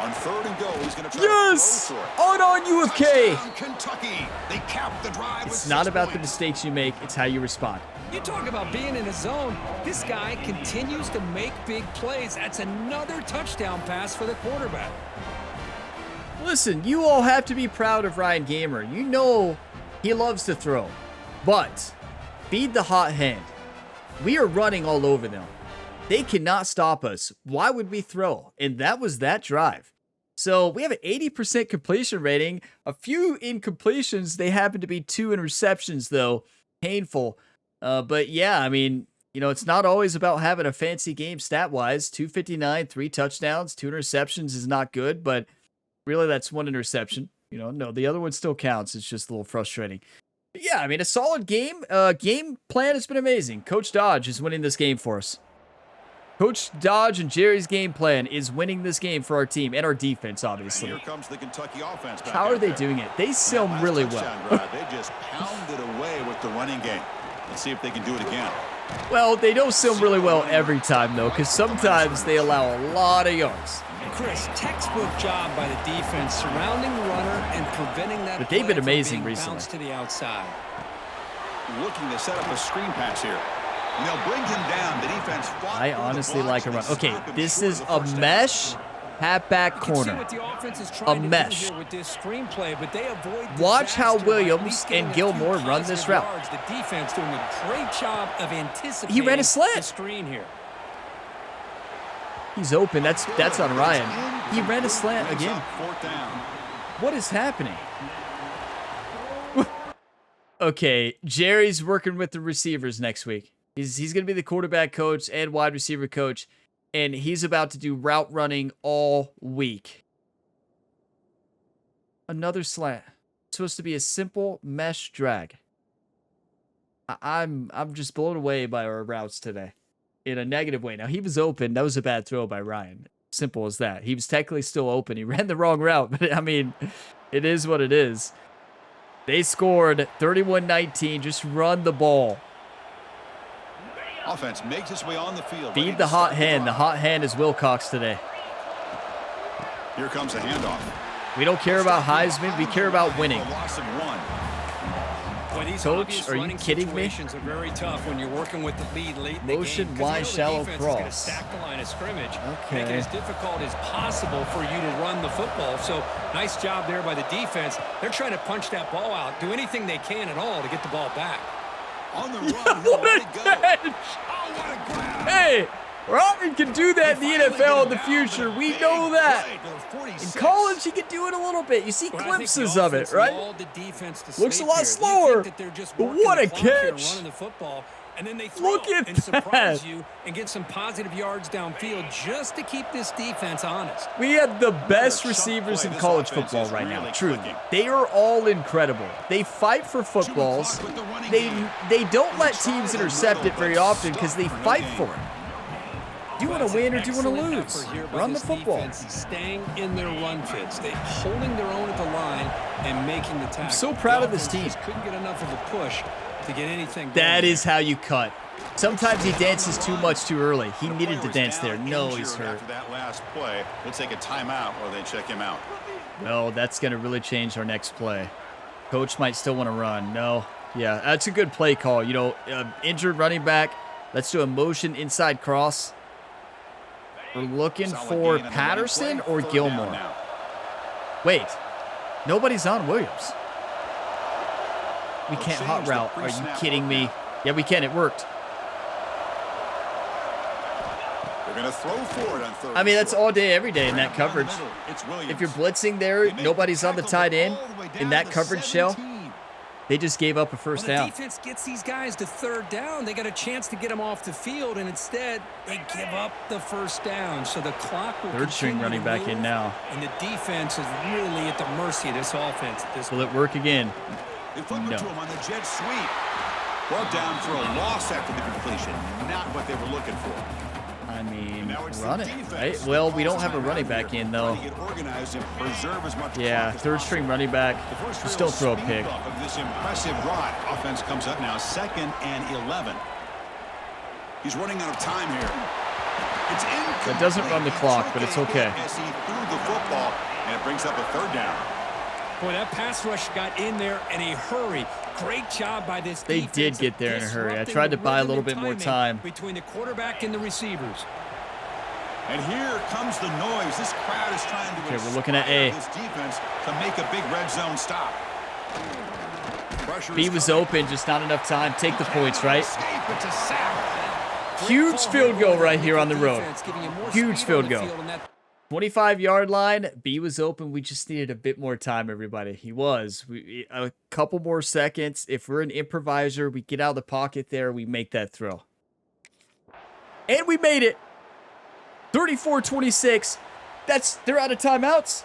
On third and goal, he's going to try Yes! to throw for it. On UFK! Touchdown, Kentucky. They capped the drive It's with not 6 about the points. mistakes you make. It's how you respond. You talk about being in a zone. This guy continues to make big plays. That's another touchdown pass for the quarterback. Listen, you all have to be proud of Ryan Gamer. You know he loves to throw. But feed the hot hand. We are running all over them. They cannot stop us. Why would we throw? And that was that drive. So we have an 80% completion rating. A few incompletions. They happen to be 2 interceptions, though. Painful. But yeah, I mean, you know, it's not always about having a fancy game stat-wise. 259, 3 touchdowns, 2 interceptions is not good, but really that's 1 interception. You know, no, the other one still counts. It's just a little frustrating. But yeah, I mean, a solid game. Game plan has been amazing. Coach Dodge is winning this game for us. Coach Dodge and Jerry's game plan is winning this game for our team and our defense, obviously. Here comes the Kentucky offense. Back How are out they there. doing it? They sell Last really touchdown well. drive, they just pounded away with the running game. Let's see if they can do it again. Well, they don't sell really well every time, though, because sometimes they allow a lot of yards. Chris, textbook job by the defense surrounding the runner and preventing that But they've play been from amazing being recently. bounced to the outside. Looking to set up a screen pass here. And they'll bring him down. The defense fought I through the honestly blocks like a and run. they Okay, stop him this short is of the a first down. mesh Halfback corner. A mesh. Watch how Williams and Gilmore run this route. The defense doing a great job of anticipating He ran a slant. the screen here. He's open. That's on Ryan. He ran a slant again. What is happening? Okay, Jerry's working with the receivers next week. He's going to be the quarterback coach and wide receiver coach, and he's about to do route running all week. Another slant. It's supposed to be a simple mesh drag. I'm just blown away by our routes today in a negative way. Now, he was open. That was a bad throw by Ryan. Simple as that. He was technically still open. He ran the wrong route, but I mean, it is what it is. They scored 31-19. Just run the ball. Offense makes its way on the field. Feed the hot hand. The hot hand is Wilcox today. Here comes a handoff. We don't care about Heisman. We care about winning. Loss of 1. Boy, these Coach, are you kidding me? situations are very tough when you're working with the lead late in the Motion game, 'cause wide, the shallow defense is gonna cross. stack the line of scrimmage, Okay. make it as difficult as possible for you to run the football. So nice job there by the defense. They're trying to punch that ball out, do anything they can at all to get the ball back. On the run, he'll let it go. catch! Oh, what a grab! Hey, Robin can do that in the NFL in the future. We know that. In college, he could do it a little bit. You see Well, I think glimpses the of it, offense right? lulled the defense to Looks sleep a lot here. They slower, think that they're just but working what the a clock here, catch. running the football, and then they throw Look at and surprise that. you and get some positive yards downfield just to keep this defense honest. We have the best receivers in college football right now, truly. They are all incredible. They fight for footballs. They don't let teams intercept it very often because they fight for it. Do you want to win or do you want to lose? Run the football. Staying in their run fits, they holding their own at the line and making the tackle. I'm so proud The of this offense team. just couldn't get enough of a push to get anything going. That is how you cut. Sometimes he dances too much too early. He needed to dance there. No, he's hurt. After that last play, we'll take a timeout or they check him out. No, that's going to really change our next play. Coach might still want to run. No. Yeah, that's a good play call. You know, injured running back. Let's do a motion inside cross. We're looking Solid for gain on the running Patterson play. or Third Gilmore. down now. Wait. Nobody's on Williams. We They'll can't change hot the route. Are you pre-snap kidding look me? now. Yeah, we can. It worked. They're going to throw for it on third. I mean, that's short. all day, every day in that Down the coverage. middle, it's Williams. If you're blitzing there, They make nobody's the on the tackle, tight but end. all the way In down that to coverage shell, 17. they just gave up a first When the down. defense gets these guys to third down, they got a chance to get them off the field, and instead they give up the first down. So the clock will Third string continue running to back in move, now. and the defense is really at the mercy of this offense at this Will it work again? They flip it No. to him on the jet sweep. Brought down for a loss after the completion. Not what they were looking for. I mean, Now it's run the it, defense right? that Well, we calls don't have a timeout running back here, in, though. trying to get organized and preserve as much Yeah, clock as third possible. string running back. The first Just real don't throw a speed pick. bump of this impressive drive. Offense comes up now, 2nd and 11. He's running out of time here. It's incomplete. That doesn't run the clock, but it's okay. As he threw the football, and it brings up a 3rd down. Boy, that pass rush got in there in a hurry. Great job by this They defense. did get there in a hurry. I disrupting tried to the buy a rhythm little and bit more timing time. between the quarterback and the receivers. And here comes the noise. This crowd is trying to Okay, we're looking at A. inspire this defense to make a big red zone stop. Pressure B is was coming. open, just not enough time. Take the points, right? Escape, it's a sack. Huge field goal right here on the road. Defense giving you more Huge speed field on the goal. field, and that 25-yard line. B was open. We just needed a bit more time, everybody. He was. A couple more seconds. If we're an improviser, we get out of the pocket there. We make that throw. And we made it. 34-26. They're out of timeouts.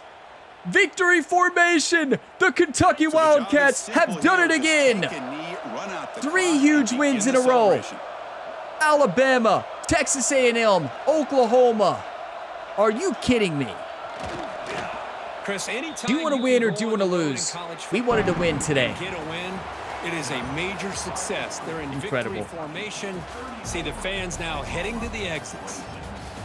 Victory formation. The Kentucky So the job is Wildcats simple have done here. it Just again. take a knee, run out the 3 clock, huge and wins in begin a the row. celebration. Alabama, Texas A&M, Oklahoma. Are you kidding me? Chris, anytime Do you want to can win or go do you on want to the road in lose? college We wanted to win today. Get a win. It is a major success. They're in Incredible. victory formation. See the fans now heading to the exits.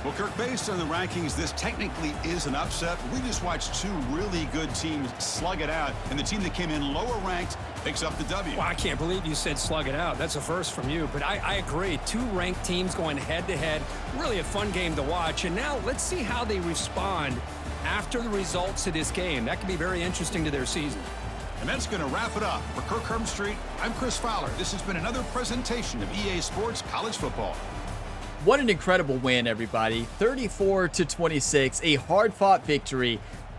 Well, Kirk, based on the rankings, this technically is an upset. We just watched two really good teams slug it out, and the team that came in lower ranked picks up the W. Well, I can't believe you said slug it out. That's a first from you, but I agree. Two ranked teams going head-to-head. Really a fun game to watch, and now let's see how they respond after the results of this game. That could be very interesting to their season. And that's going to wrap it up. For Kirk Herbstreit, I'm Chris Fowler. This has been another presentation of EA Sports College Football. What an incredible win, everybody. 34-26, a hard-fought victory.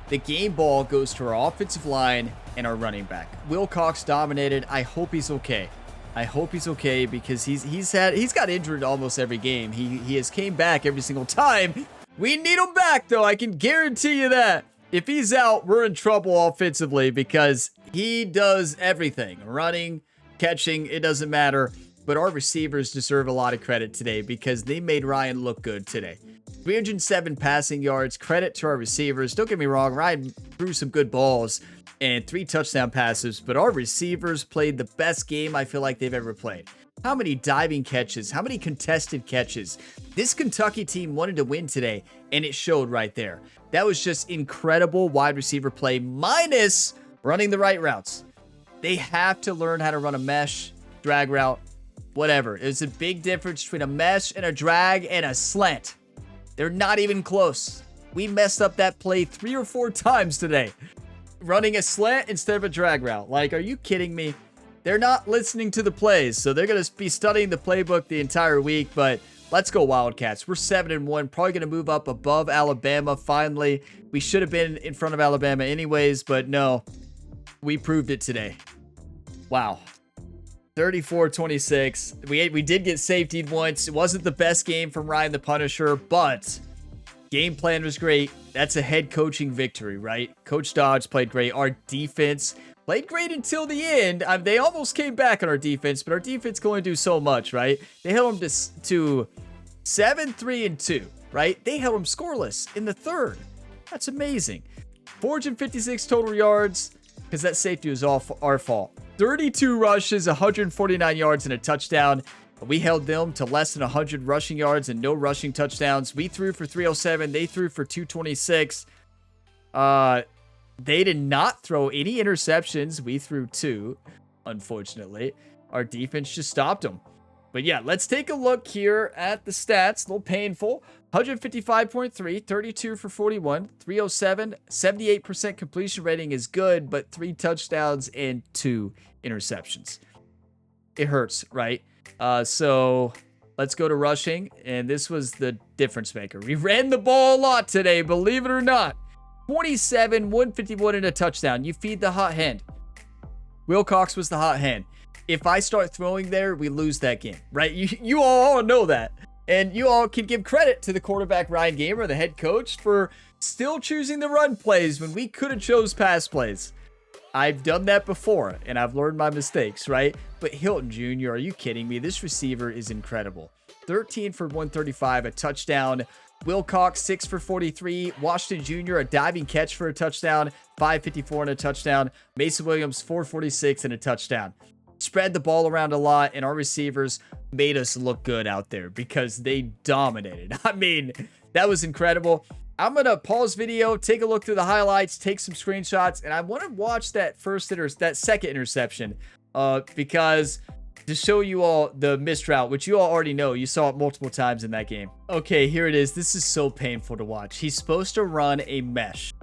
The game ball goes to our offensive line and our running back. Wilcox dominated. I hope he's okay. I hope he's okay because he's got injured almost every game. He has came back every single time. We need him back, though. I can guarantee you that. If he's out, we're in trouble offensively because he does everything. Running, catching, it doesn't matter. But our receivers deserve a lot of credit today because they made Ryan look good today. 307 passing yards. Credit to our receivers. Don't get me wrong, Ryan threw some good balls and 3 touchdown passes, but our receivers played the best game I feel like they've ever played. How many diving catches? How many contested catches? This Kentucky team wanted to win today, and it showed right there. That was just incredible wide receiver play, minus running the right routes. They have to learn how to run a mesh, drag route, whatever. There's a big difference between a mesh and a drag and a slant. They're not even close. We messed up that play 3 or 4 times today. Running a slant instead of a drag route. Like, are you kidding me? They're not listening to the plays, so they're going to be studying the playbook the entire week, but let's go Wildcats. We're 7-1, probably going to move up above Alabama finally. We should have been in front of Alabama anyways, but no. We proved it today. Wow. 34-26. We did get safetied once. It wasn't the best game from Ryan the Punisher, but game plan was great. That's a head coaching victory, right? Coach Dodge played great. Our defense played great until the end. They almost came back on our defense, but our defense can only do so much, right? They held them to 7-3-2, right? They held them scoreless in the third. That's amazing. 456 total yards because that safety was all our fault. 32 rushes, 149 yards, and a touchdown. We held them to less than 100 rushing yards and no rushing touchdowns. We threw for 307. They threw for 226. They did not throw any interceptions. We threw 2, unfortunately. Our defense just stopped them. But yeah, let's take a look here at the stats. A little painful. 155.3, 32 for 41, 307, 78% completion rating is good, but 3 touchdowns and 2 interceptions. It hurts, right? So let's go to rushing, and this was the difference maker. We ran the ball a lot today, believe it or not. 27, 151 and a touchdown. You feed the hot hand. Wilcox was the hot hand. If I start throwing there, we lose that game, right? You all know that. And you all can give credit to the quarterback, Ryan Gamer, the head coach, for still choosing the run plays when we could have chose pass plays. I've done that before, and I've learned my mistakes, right? But Hilton Jr., are you kidding me? This receiver is incredible. 13 for 135, a touchdown. Wilcox, 6 for 43. Washington Jr., a diving catch for a touchdown. 554 and a touchdown. Mason Williams, 446 and a touchdown. Spread the ball around a lot, and our receivers made us look good out there because they dominated. I mean, that was incredible. I'm going to pause video, take a look through the highlights, take some screenshots, and I want to watch that second interception because to show you all the missed route, which you all already know. You saw it multiple times in that game. Okay, here it is. This is so painful to watch. He's supposed to run a mesh.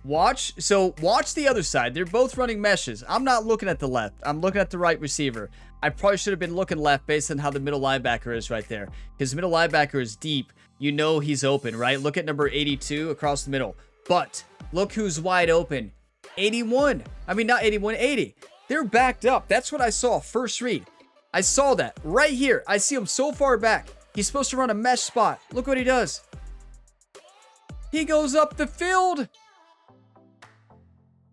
Watch the other side. They're both running meshes. I'm not looking at the left. I'm looking at the right receiver. I probably should have been looking left based on how the middle linebacker is right there. Because the middle linebacker is deep. You know he's open, right? Look at number 82 across the middle. But look who's wide open. 81. I mean, not 81, 80. They're backed up. That's what I saw first read. I saw that right here. I see him so far back. He's supposed to run a mesh spot. Look what he does. He goes up the field.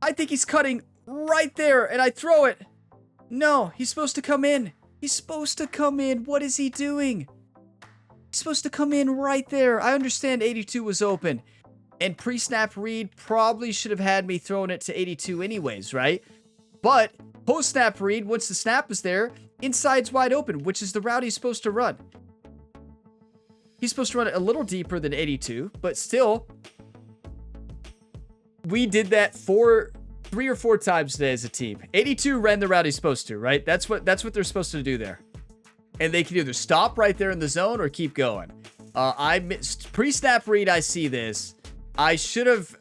I think he's cutting right there, and I throw it. No, he's supposed to come in. He's supposed to come in. What is he doing? He's supposed to come in right there. I understand 82 was open, and pre-snap read probably should have had me throwing it to 82 anyways, right? But post-snap read, once the snap is there, inside's wide open, which is the route he's supposed to run. He's supposed to run it a little deeper than 82, but still, we did that 3 or 4 times today as a team. 82 ran the route he's supposed to, right? That's what they're supposed to do there. And they can either stop right there in the zone or keep going. I missed pre-snap read. I see this. I should have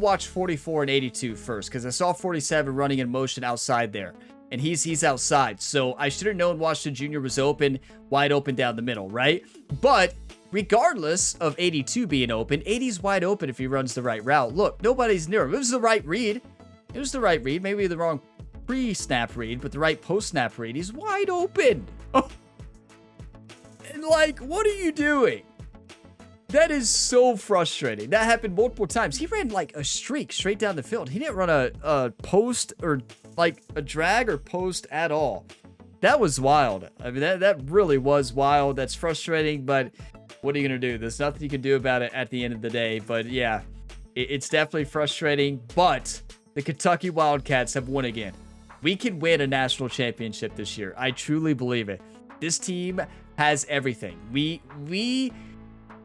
watched 44 and 82 first, because I saw 47 running in motion outside there, and he's outside. So I should have known Washington Jr. was open, wide open down the middle, right? But regardless of 82 being open, 80's wide open if he runs the right route. Look, nobody's near him. It was the right read. It was the right read. Maybe the wrong pre-snap read, but the right post-snap read. He's wide open. Oh. And like, what are you doing? That is so frustrating. That happened multiple times. He ran like a streak straight down the field. He didn't run a post or like a drag or post at all. That was wild. I mean, that really was wild. That's frustrating, but what are you going to do? There's nothing you can do about it at the end of the day. But yeah, it's definitely frustrating. But the Kentucky Wildcats have won again. We can win a national championship this year. I truly believe it. This team has everything. We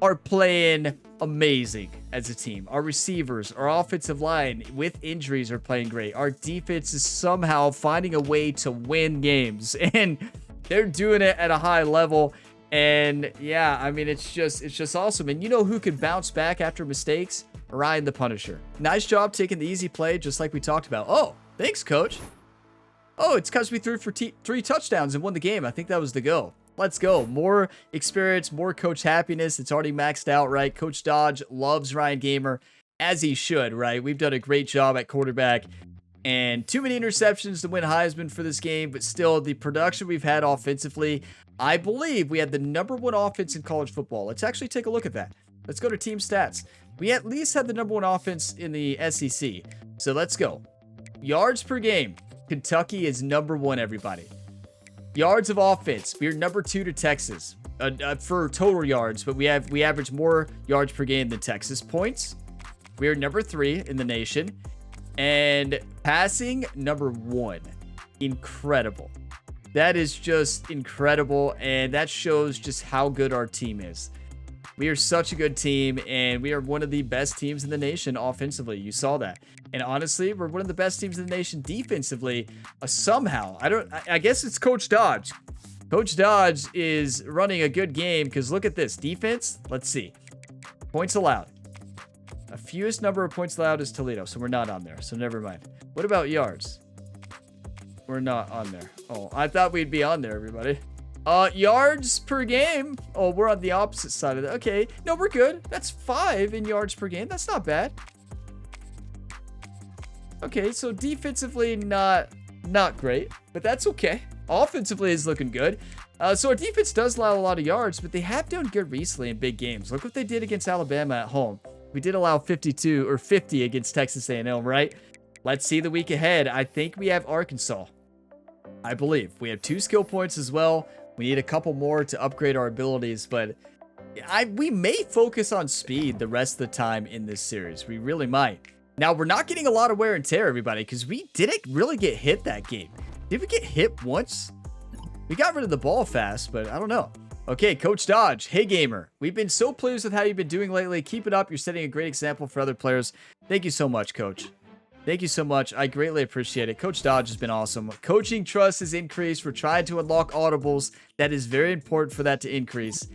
are playing amazing as a team. Our receivers, our offensive line with injuries are playing great. Our defense is somehow finding a way to win games, and they're doing it at a high level. And yeah, I mean, it's just awesome. And you know who can bounce back after mistakes? Ryan the Punisher. Nice job taking the easy play, just like we talked about. Oh, thanks, coach. Oh, it's because we threw for 3 touchdowns and won the game. I think that was the go. Let's go. More experience, more coach happiness. It's already maxed out, right? Coach Dodge loves Ryan Gamer, as he should, right? We've done a great job at quarterback. And too many interceptions to win Heisman for this game, but still, the production we've had offensively, I believe we had the #1 offense in college football. Let's actually take a look at that. Let's go to team stats. We at least had the #1 offense in the SEC. So let's go. Yards per game. Kentucky is #1, everybody. Yards of offense. We're #2 to Texas for total yards, but we average more yards per game than Texas. Points. We're #3 in the nation. And passing, #1. Incredible. That is just incredible, and that shows just how good our team is. We are such a good team, and we are one of the best teams in the nation offensively. You saw that. And honestly, we're one of the best teams in the nation defensively. Somehow, I guess it's Coach Dodge. Coach Dodge is running a good game, because look at this. Defense, let's see. Points allowed. A fewest number of points allowed is Toledo, so we're not on there. So never mind. What about yards? We're not on there. Oh, I thought we'd be on there, everybody. Yards per game. Oh, we're on the opposite side of that. Okay. No, we're good. That's 5 in yards per game. That's not bad. Okay, so defensively, not great, but that's okay. Offensively is looking good. So our defense does allow a lot of yards, but they have done good recently in big games. Look what they did against Alabama at home. We did allow 52 or 50 against Texas A&M, right? Let's see the week ahead. I think we have Arkansas. I believe we have 2 skill points as well. We need a couple more to upgrade our abilities, but we may focus on speed the rest of the time in this series. We really might. Now, we're not getting a lot of wear and tear, everybody, because we didn't really get hit that game. Did we get hit once? We got rid of the ball fast, but I don't know. Okay, Coach Dodge. Hey, gamer. We've been so pleased with how you've been doing lately. Keep it up. You're setting a great example for other players. Thank you so much, Coach. Thank you so much. I greatly appreciate it. Coach Dodge has been awesome. Coaching trust has increased. We're trying to unlock audibles. That is very important for that to increase.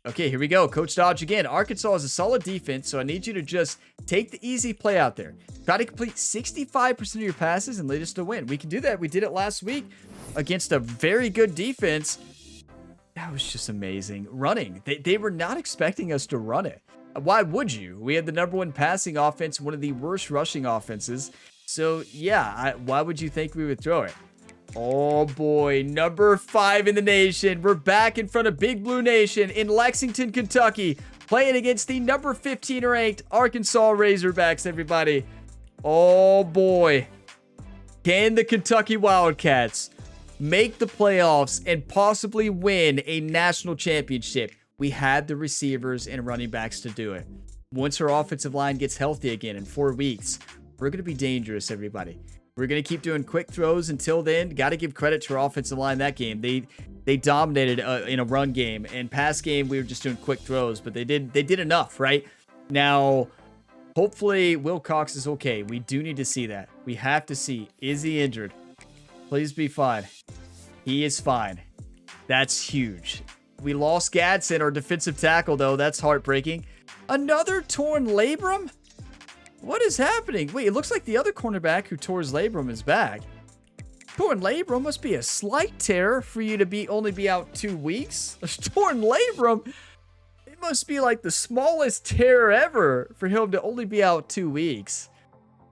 Okay, here we go. Coach Dodge again. Arkansas is a solid defense, so I need you to just take the easy play out there. Try to complete 65% of your passes and lead us to win. We can do that. We did it last week against a very good defense. That was just amazing. Running. They were not expecting us to run it. Why would you? We had the #1 passing offense, one of the worst rushing offenses. So, yeah, why would you think we would throw it? Oh, boy. #5 in the nation. We're back in front of Big Blue Nation in Lexington, Kentucky, playing against the #15 ranked Arkansas Razorbacks, everybody. Oh, boy. Can the Kentucky Wildcats make the playoffs and possibly win a national championship? We had the receivers and running backs to do it. Once our offensive line gets healthy again in 4 weeks, we're going to be dangerous, everybody. We're going to keep doing quick throws until then. Got to give credit to our offensive line that game. They they dominated in a run game, and pass game we were just doing quick throws, but they did enough, right? Now, hopefully Wilcox is okay. We do need to see that. We have to see, is he injured? Please be fine. He is fine. That's huge. We lost Gadsden, our defensive tackle, though. That's heartbreaking. Another torn labrum? What is happening? Wait, it looks like the other cornerback who tore his labrum is back. Torn labrum must be a slight tear for you to only be out 2 weeks. A torn labrum? It must be like the smallest tear ever for him to only be out 2 weeks.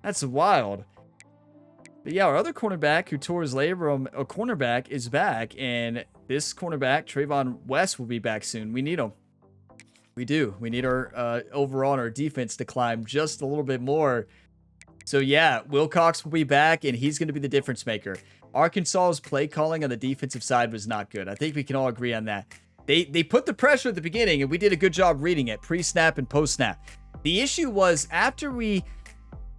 That's wild. But yeah, our other cornerback who tore his labrum, a cornerback, is back. And this cornerback, Trayvon West, will be back soon. We need him. We do. We need our overall on our defense to climb just a little bit more. So yeah, Wilcox will be back, and he's going to be the difference maker. Arkansas's play calling on the defensive side was not good. I think we can all agree on that. They put the pressure at the beginning, and we did a good job reading it, pre-snap and post-snap. The issue was after we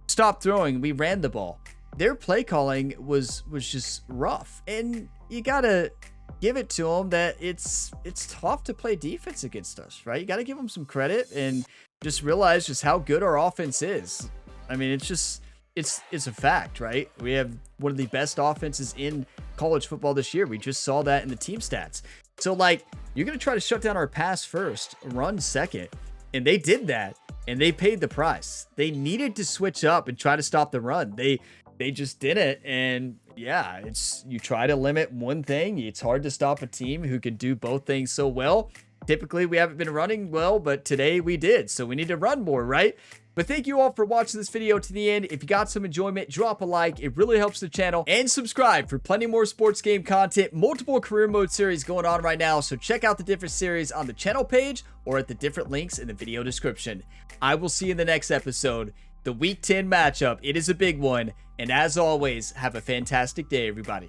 stopped throwing, we ran the ball. Their play calling was just rough, and you gotta give it to them that it's tough to play defense against us, right? You gotta give them some credit and just realize just how good our offense is. I mean, it's a fact, right? We have one of the best offenses in college football this year. We just saw that in the team stats. So, like, you're going to try to shut down our pass first, run second. And they did that, and they paid the price. They needed to switch up and try to stop the run. They just didn't. And, yeah, you try to limit one thing. It's hard to stop a team who can do both things so well. Typically, we haven't been running well, but today we did. So we need to run more, right? But thank you all for watching this video to the end. If you got some enjoyment, drop a like. It really helps the channel. And subscribe for plenty more sports game content. Multiple career mode series going on right now. So check out the different series on the channel page or at the different links in the video description. I will see you in the next episode. The Week 10 matchup. It is a big one. And as always, have a fantastic day, everybody.